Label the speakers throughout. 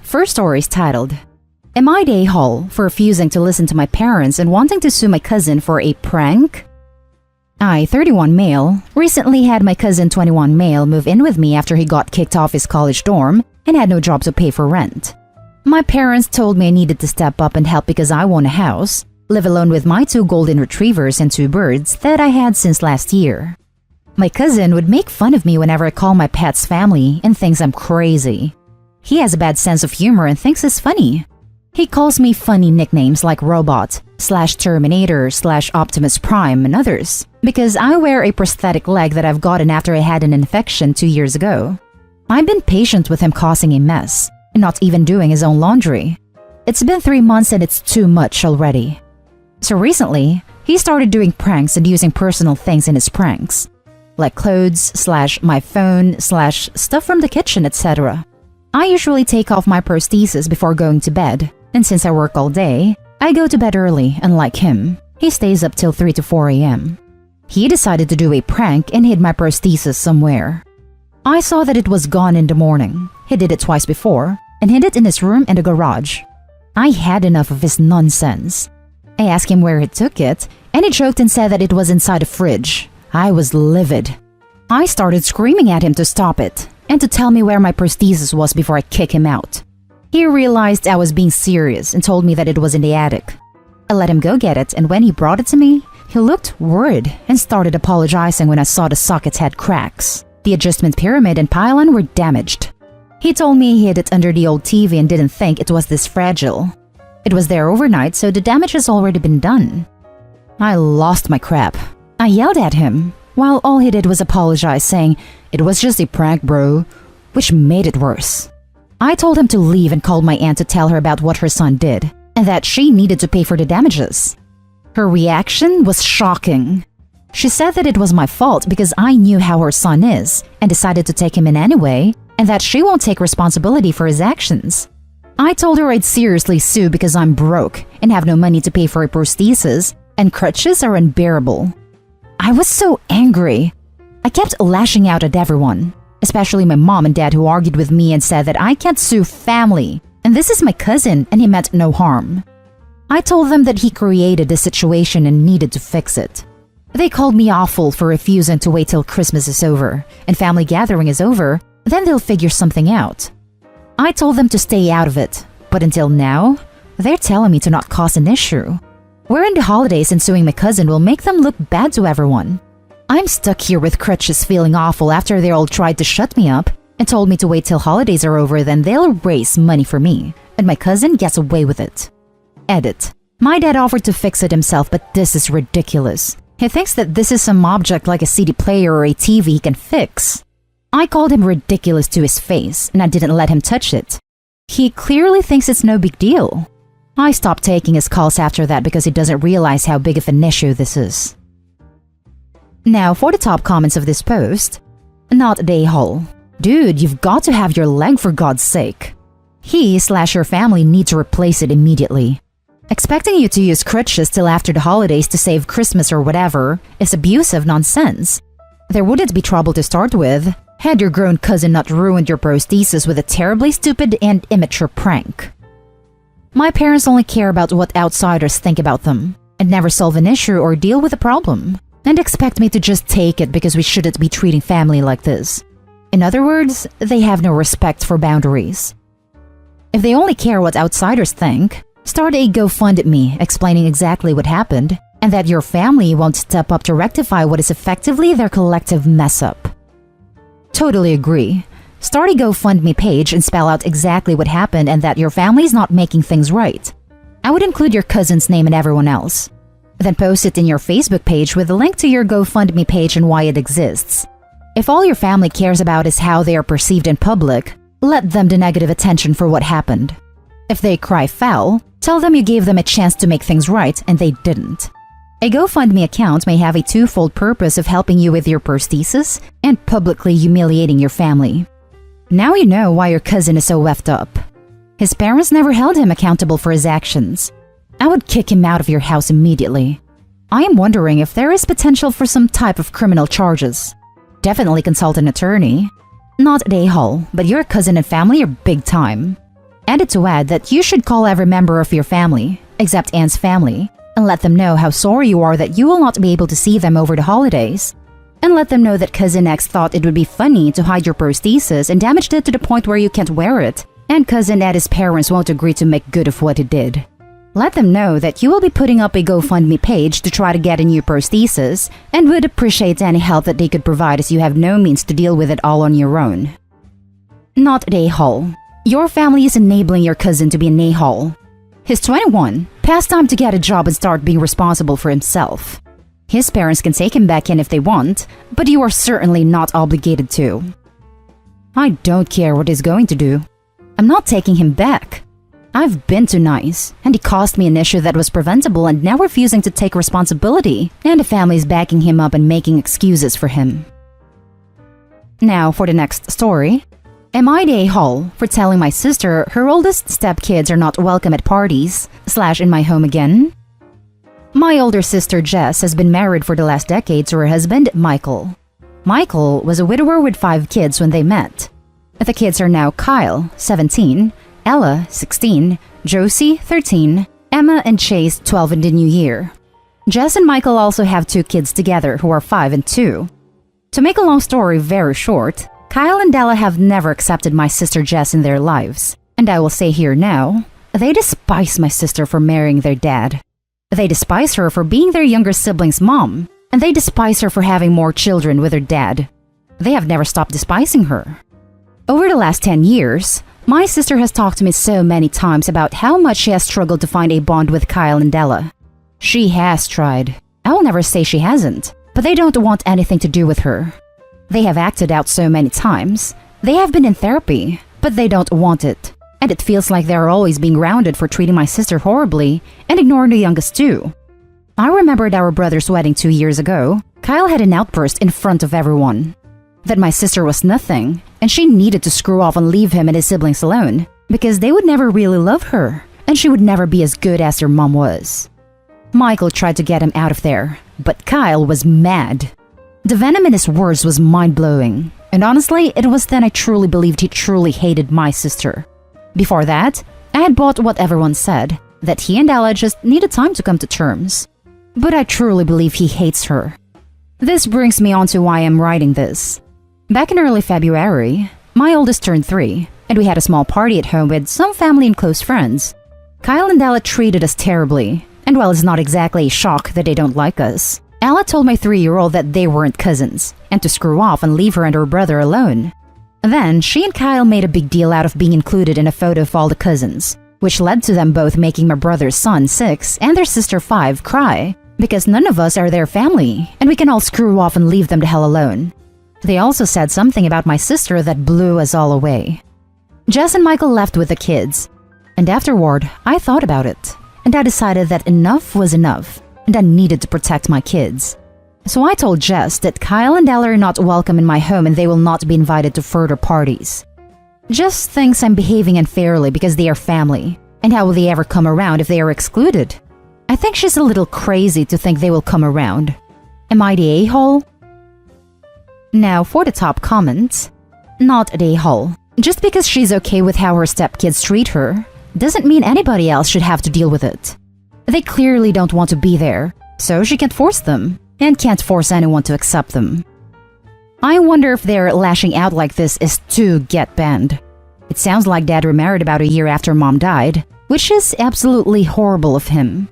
Speaker 1: First story is titled, Am I the a-hole for refusing to listen to my parents and wanting to sue my cousin for a prank? I, 31 male, recently had my cousin 21 male move in with me after he got kicked off his college dorm and had no job to pay for rent. My parents told me I needed to step up and help because I won a house, live alone with my 2 golden retrievers and 2 birds that I had since last year. My cousin would make fun of me whenever I call my pet's family and thinks I'm crazy. He has a bad sense of humor and thinks it's funny. He calls me funny nicknames like Robot, /Terminator, /Optimus Prime, and others, because I wear a prosthetic leg that I've gotten after I had an infection 2 years ago. I've been patient with him causing a mess, and not even doing his own laundry. It's been 3 months and it's too much already. So recently, he started doing pranks and using personal things in his pranks, like clothes, /my phone, /stuff from the kitchen, etc. I usually take off my prosthesis before going to bed, and since I work all day, I go to bed early, unlike him. He stays up till 3 to 4 a.m. He decided to do a prank and hid my prosthesis somewhere. I saw that it was gone in the morning. He did it twice before, and hid it in his room and the garage. I had enough of his nonsense. I asked him where he took it, and he joked and said that it was inside a fridge. I was livid. I started screaming at him to stop it, and to tell me where my prosthesis was before I kick him out. He realized I was being serious and told me that it was in the attic. I let him go get it, and when he brought it to me, he looked worried and started apologizing when I saw the sockets had cracks. The adjustment pyramid and pylon were damaged. He told me he hid it under the old TV and didn't think it was this fragile. It was there overnight, so the damage has already been done. I lost my crap. I yelled at him, while all he did was apologize, saying, "It was just a prank, bro," which made it worse. I told him to leave and called my aunt to tell her about what her son did, and that she needed to pay for the damages. Her reaction was shocking. She said that it was my fault because I knew how her son is, and decided to take him in anyway, and that she won't take responsibility for his actions. I told her I'd seriously sue because I'm broke and have no money to pay for a prosthesis, and crutches are unbearable. I was so angry. I kept lashing out at everyone, especially my mom and dad, who argued with me and said that I can't sue family, and this is my cousin and he meant no harm. I told them that he created the situation and needed to fix it. They called me awful for refusing to wait till Christmas is over and family gathering is over, then they'll figure something out. I told them to stay out of it, but until now, they're telling me to not cause an issue. We're in the holidays and suing my cousin will make them look bad to everyone. I'm stuck here with crutches feeling awful after they all tried to shut me up and told me to wait till holidays are over, then they'll raise money for me, and my cousin gets away with it. Edit. My dad offered to fix it himself, but this is ridiculous. He thinks that this is some object like a CD player or a TV he can fix. I called him ridiculous to his face, and I didn't let him touch it. He clearly thinks it's no big deal. I stopped taking his calls after that because he doesn't realize how big of an issue this is. Now for the top comments of this post. Not the a-hole. Dude, you've got to have your leg for God's sake. He/your family need to replace it immediately. Expecting you to use crutches till after the holidays to save Christmas or whatever is abusive nonsense. There wouldn't be trouble to start with, had your grown cousin not ruined your prosthesis with a terribly stupid and immature prank. My parents only care about what outsiders think about them, and never solve an issue or deal with a problem, and expect me to just take it because we shouldn't be treating family like this. In other words, they have no respect for boundaries. If they only care what outsiders think, start a GoFundMe explaining exactly what happened, and that your family won't step up to rectify what is effectively their collective mess-up. Totally agree. Start a GoFundMe page and spell out exactly what happened and that your family's not making things right. I would include your cousin's name and everyone else. Then post it in your Facebook page with a link to your GoFundMe page and why it exists. If all your family cares about is how they are perceived in public, let them the negative attention for what happened. If they cry foul, tell them you gave them a chance to make things right and they didn't. A GoFundMe account may have a twofold purpose of helping you with your prosthesis and publicly humiliating your family. Now you know why your cousin is so effed up. His parents never held him accountable for his actions. I would kick him out of your house immediately. I am wondering if there is potential for some type of criminal charges. Definitely consult an attorney. Not a a-hole, but your cousin and family are big time. Added to add that you should call every member of your family, except Anne's family, and let them know how sorry you are that you will not be able to see them over the holidays. And let them know that Cousin X thought it would be funny to hide your prosthesis and damaged it to the point where you can't wear it, and Cousin Eddie's parents won't agree to make good of what he did. Let them know that you will be putting up a GoFundMe page to try to get a new prosthesis and would appreciate any help that they could provide as you have no means to deal with it all on your own. Not an a-hole. Your family is enabling your cousin to be an a-hole. He's 21, past time to get a job and start being responsible for himself. His parents can take him back in if they want, but you are certainly not obligated to. I don't care what he's going to do. I'm not taking him back. I've been too nice, and he caused me an issue that was preventable and now refusing to take responsibility, and the family is backing him up and making excuses for him. Now for the next story. Am I the a-hole for telling my sister her oldest stepkids are not welcome at parties / in my home again? My older sister Jess has been married for the last decade to her husband, Michael. Michael was a widower with 5 kids when they met. The kids are now Kyle, 17, Ella, 16, Josie, 13, Emma and Chase, 12 in the new year. Jess and Michael also have 2 kids together who are 5 and 2. To make a long story very short, Kyle and Ella have never accepted my sister Jess in their lives. And I will say here now, they despise my sister for marrying their dad. They despise her for being their younger sibling's mom, and they despise her for having more children with her dad. They have never stopped despising her. Over the last 10 years, my sister has talked to me so many times about how much she has struggled to find a bond with Kyle and Ella. She has tried. I will never say she hasn't, but they don't want anything to do with her. They have acted out so many times. They have been in therapy, but they don't want it. And it feels like they're always being grounded for treating my sister horribly and ignoring the youngest too. I remembered our brother's wedding 2 years ago. Kyle had an outburst in front of everyone. That my sister was nothing, and she needed to screw off and leave him and his siblings alone, because they would never really love her, and she would never be as good as her mom was. Michael tried to get him out of there, but Kyle was mad. The venom in his words was mind-blowing, and honestly, it was then I truly believed he truly hated my sister. Before that, I had bought what everyone said, that he and Ella just needed time to come to terms. But I truly believe he hates her. This brings me on to why I'm writing this. Back in early February, my oldest turned 3, and we had a small party at home with some family and close friends. Kyle and Ella treated us terribly, and while it's not exactly a shock that they don't like us, Ella told my 3-year-old that they weren't cousins, and to screw off and leave her and her brother alone. Then, she and Kyle made a big deal out of being included in a photo of all the cousins, which led to them both making my brother's son, 6, and their sister, 5, cry, because none of us are their family, and we can all screw off and leave them the hell alone. They also said something about my sister that blew us all away. Jess and Michael left with the kids, and afterward, I thought about it, and I decided that enough was enough, and I needed to protect my kids. So I told Jess that Kyle and Ella are not welcome in my home and they will not be invited to further parties. Jess thinks I'm behaving unfairly because they are family, and how will they ever come around if they are excluded? I think she's a little crazy to think they will come around. Am I the a-hole? Now for the top comments. Not the a-hole. Just because she's okay with how her stepkids treat her, doesn't mean anybody else should have to deal with it. They clearly don't want to be there, so she can't force them, and can't force anyone to accept them. I wonder if their lashing out like this is to get banned. It sounds like Dad remarried about a year after Mom died, which is absolutely horrible of him.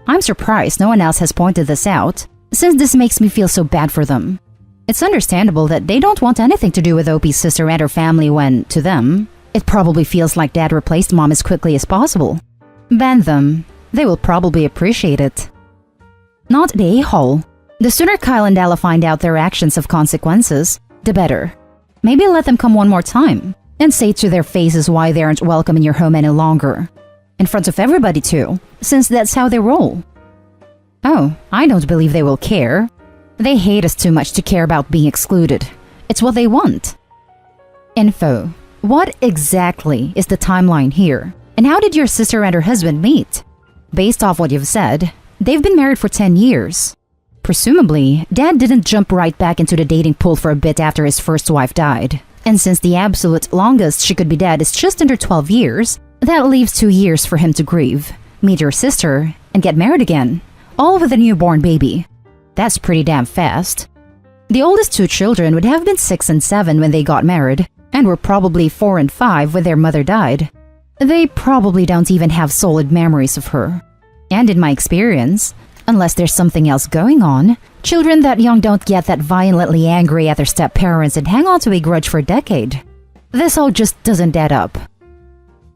Speaker 1: I'm surprised no one else has pointed this out, since this makes me feel so bad for them. It's understandable that they don't want anything to do with OP's sister and her family when, to them, it probably feels like Dad replaced Mom as quickly as possible. Ban them. They will probably appreciate it. Not the a-hole. The sooner Kyle and Ella find out their actions have consequences, the better. Maybe let them come one more time, and say to their faces why they aren't welcome in your home any longer. In front of everybody too, since that's how they roll. Oh, I don't believe they will care. They hate us too much to care about being excluded. It's what they want. Info. What exactly is the timeline here? And how did your sister and her husband meet? Based off what you've said, they've been married for 10 years. Presumably, Dad didn't jump right back into the dating pool for a bit after his first wife died. And since the absolute longest she could be dead is just under 12 years, That leaves 2 years for him to grieve, meet your sister, and get married again, all with a newborn baby. That's pretty damn fast. The oldest 2 children would have been 6 and 7 when they got married, and were probably 4 and 5 when their mother died. They probably don't even have solid memories of her. And in my experience, unless there's something else going on, children that young don't get that violently angry at their step-parents and hang on to a grudge for a decade. This all just doesn't add up.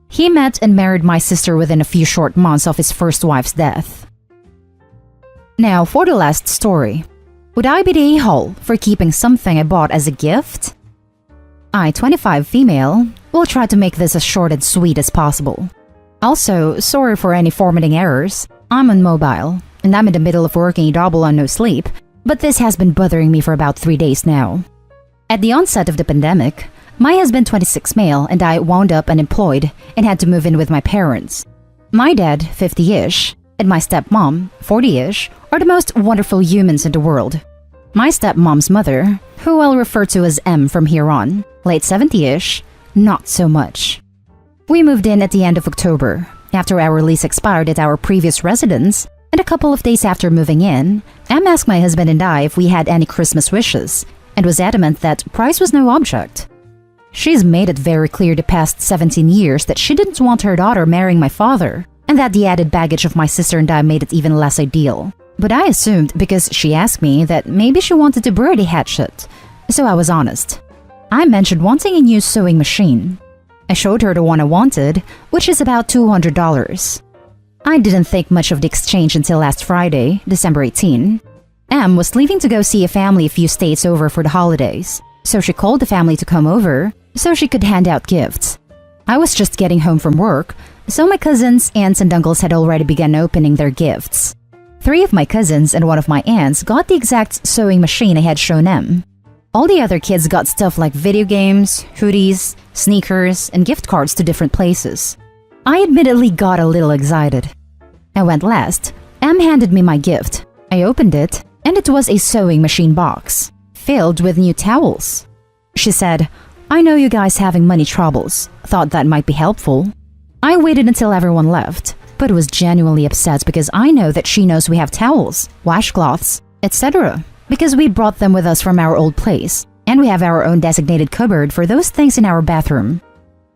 Speaker 1: He met and married my sister within a few short months of his first wife's death. Now for the last story. Would I be the a-hole for keeping something I bought as a gift? I, 25 female, will try to make this as short and sweet as possible. Also, sorry for any formatting errors. I'm on mobile, and I'm in the middle of working a double on no sleep, but this has been bothering me for about 3 days now. At the onset of the pandemic, my husband, 26 male, and I wound up unemployed and had to move in with my parents. My dad, 50-ish, and my stepmom, 40-ish, are the most wonderful humans in the world. My stepmom's mother, who I'll refer to as M from here on, late 70-ish, not so much. We moved in at the end of October, after our lease expired at our previous residence, and a couple of days after moving in, M asked my husband and I if we had any Christmas wishes, and was adamant that price was no object. She's made it very clear the past 17 years that she didn't want her daughter marrying my father, and that the added baggage of my sister and I made it even less ideal. But I assumed, because she asked me, that maybe she wanted to bury the hatchet, so I was honest. I mentioned wanting a new sewing machine. I showed her the one I wanted, which is about $200. I didn't think much of the exchange until last Friday, December 18. M was leaving to go see a family a few states over for the holidays, so she called the family to come over so she could hand out gifts. I was just getting home from work, so my cousins, aunts, and uncles had already begun opening their gifts. 3 of my cousins and 1 of my aunts got the exact sewing machine I had shown M. All the other kids got stuff like video games, hoodies, sneakers, and gift cards to different places. I admittedly got a little excited. I went last. M handed me my gift. I opened it, and it was a sewing machine box, filled with new towels. She said, "I know you guys having money troubles. Thought that might be helpful." I waited until everyone left, but was genuinely upset because I know that she knows we have towels, washcloths, etc. because we brought them with us from our old place, and we have our own designated cupboard for those things in our bathroom.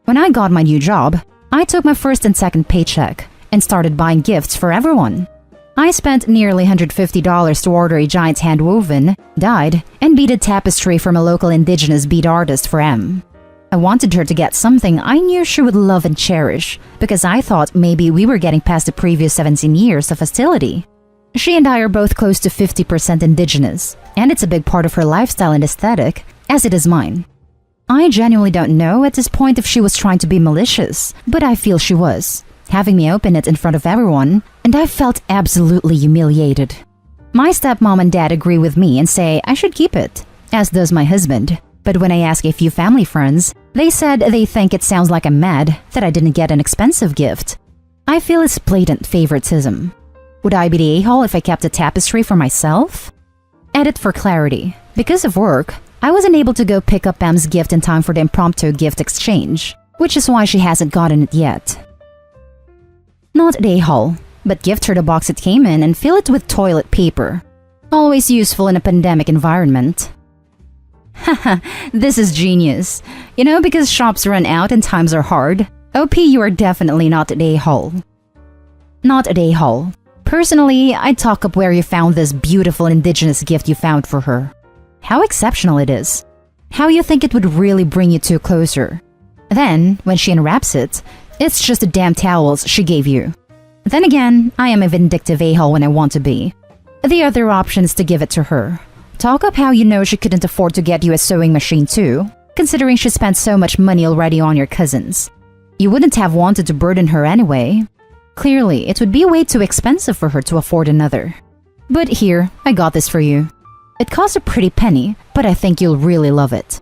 Speaker 1: When I got my new job, I took my first and second paycheck and started buying gifts for everyone. I spent nearly $150 to order a giant hand-woven, dyed, and beaded tapestry from a local indigenous bead artist for M. I wanted her to get something I knew she would love and cherish, because I thought maybe we were getting past the previous 17 years of hostility. She and I are both close to 50% indigenous, and it's a big part of her lifestyle and aesthetic, as it is mine. I genuinely don't know at this point if she was trying to be malicious, but I feel she was, having me open it in front of everyone, and I felt absolutely humiliated. My stepmom and dad agree with me and say I should keep it, as does my husband. But when I ask a few family friends, they said they think it sounds like I'm mad that I didn't get an expensive gift. I feel it's blatant favoritism. Would I be the a-hole if I kept the tapestry for myself? Edit for clarity. Because of work, I wasn't able to go pick up Pam's gift in time for the impromptu gift exchange, which is why she hasn't gotten it yet. Not the a-hole, but gift her the box it came in and fill it with toilet paper. Always useful in a pandemic environment. Haha, this is genius. You know, because shops run out and times are hard. OP, you are definitely not the a-hole. Not the a-hole. Personally, I'd talk up where you found this beautiful indigenous gift you found for her. How exceptional it is. How you think it would really bring you two closer. Then, when she unwraps it, it's just the damn towels she gave you. Then again, I am a vindictive a-hole when I want to be. The other option is to give it to her. Talk up how you know she couldn't afford to get you a sewing machine too, considering she spent so much money already on your cousins. You wouldn't have wanted to burden her anyway. Clearly, it would be way too expensive for her to afford another. But here, I got this for you. It cost a pretty penny, but I think you'll really love it.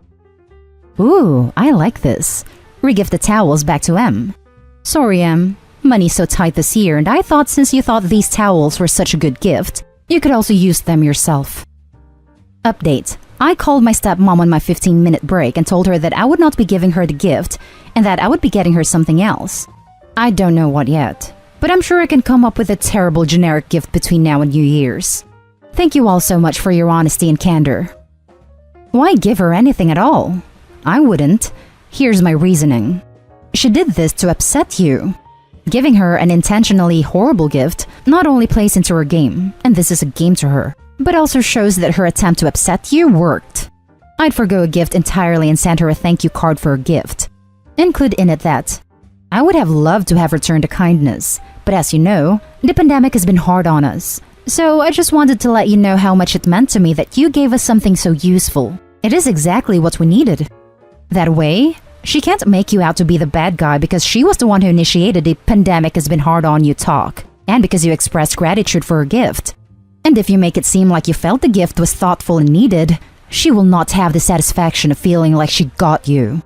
Speaker 1: Ooh, I like this. Regift the towels back to M. Sorry, M. Money's so tight this year, and I thought since you thought these towels were such a good gift, you could also use them yourself. Update. I called my stepmom on my 15-minute break and told her that I would not be giving her the gift and that I would be getting her something else. I don't know what yet, but I'm sure I can come up with a terrible generic gift between now and New Year's. Thank you all so much for your honesty and candor. Why give her anything at all? I wouldn't. Here's my reasoning. She did this to upset you. Giving her an intentionally horrible gift not only plays into her game, and this is a game to her, but also shows that her attempt to upset you worked. I'd forgo a gift entirely and send her a thank you card for her gift. Include in it that I would have loved to have returned the kindness, but as you know, the pandemic has been hard on us. So I just wanted to let you know how much it meant to me that you gave us something so useful. It is exactly what we needed. That way, she can't make you out to be the bad guy because she was the one who initiated the pandemic has been hard on you talk, and because you expressed gratitude for her gift. And if you make it seem like you felt the gift was thoughtful and needed, she will not have the satisfaction of feeling like she got you.